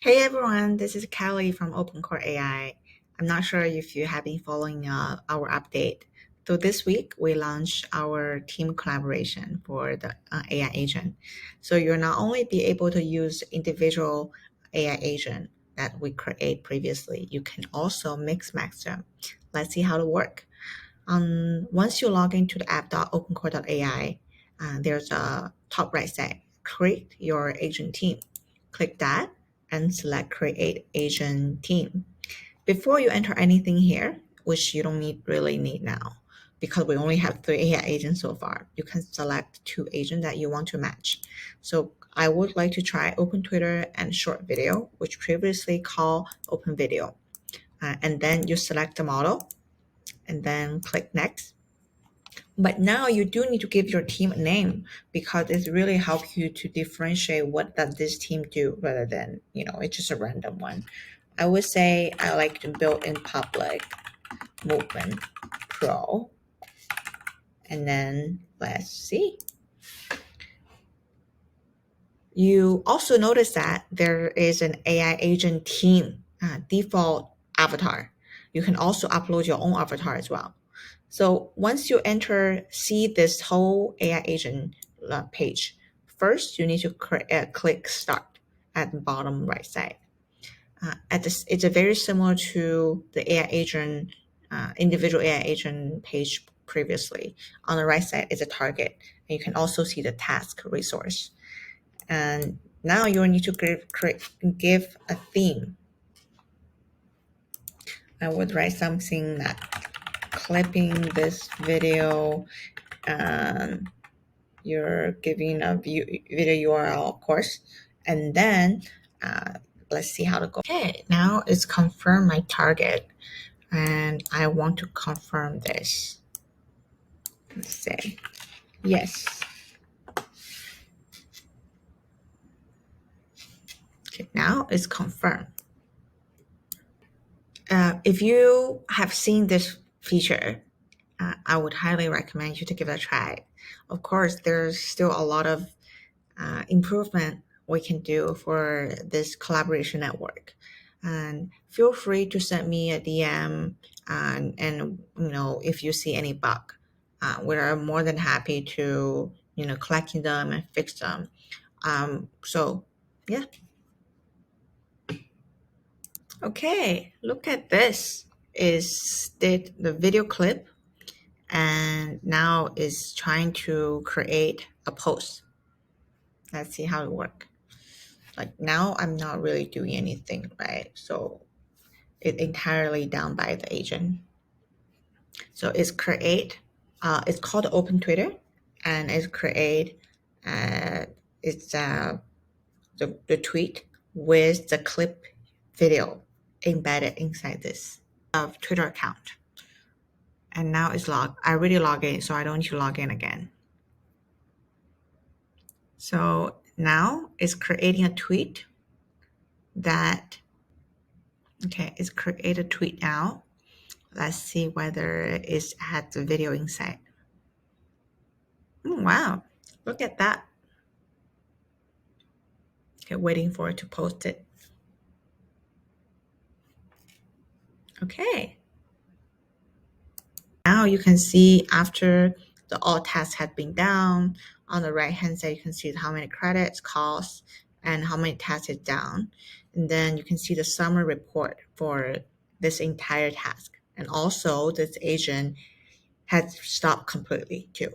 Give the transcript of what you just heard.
Hey everyone, this is Kelly from Opencord AI. I'm not sure if you have been following our update. So this week we launched our team collaboration for the AI agent. So you'll not only be able to use individual AI agent that we create previously, you can also mix match them. Let's see how it work. Once you log into the app.opencore.ai, there's a top right side. Create your agent team. Click that and select Create Agent Team. Before you enter anything here, which you don't really need now, because we only have 3 AI agents so far, you can select 2 agents that you want to match. So I would like to try Open Twitter and Short Video, which previously called Open Video. And then you select the model and then click Next. But now you do need to give your team a name because it really helps you to differentiate what does this team do rather than, it's just a random one. I would say I like to build in public movement pro. And then let's see. You also notice that there is an AI agent team default avatar. You can also upload your own avatar as well. So once you see this whole AI agent page, first you need to click Start at the bottom right side. It's a very similar to the AI agent, individual AI agent page previously. On the right side is a target, and you can also see the task resource. And now you need to give a theme. I would write something like clipping this video, and you're giving a video URL, of course, and then let's see how to go. Okay, now it's confirm my target, and I want to confirm this. Let's say yes. Okay, now it's confirmed. If you have seen this feature, I would highly recommend you to give it a try. Of course, there's still a lot of improvement we can do for this collaboration network. And feel free to send me a DM, and if you see any bug, we are more than happy to collecting them and fix them. So yeah. Okay, look at this. Is did the video clip and now is trying to create a post. Let's see how it works. Like now I'm not really doing anything, right? So it's entirely done by the agent. So it's called Open Twitter, and it's create, it's the tweet with the clip video embedded inside this Twitter account. And now it's I already log in, so I don't need to log in again. So now it's creating a tweet it's create a tweet now. Let's see whether it has the video inside. Wow, look at that. Okay, waiting for it to post it. Okay. Now you can see after the all tasks had been done, on the right hand side, you can see how many credits, costs, and how many tasks is down. And then you can see the summary report for this entire task. And also this agent has stopped completely too.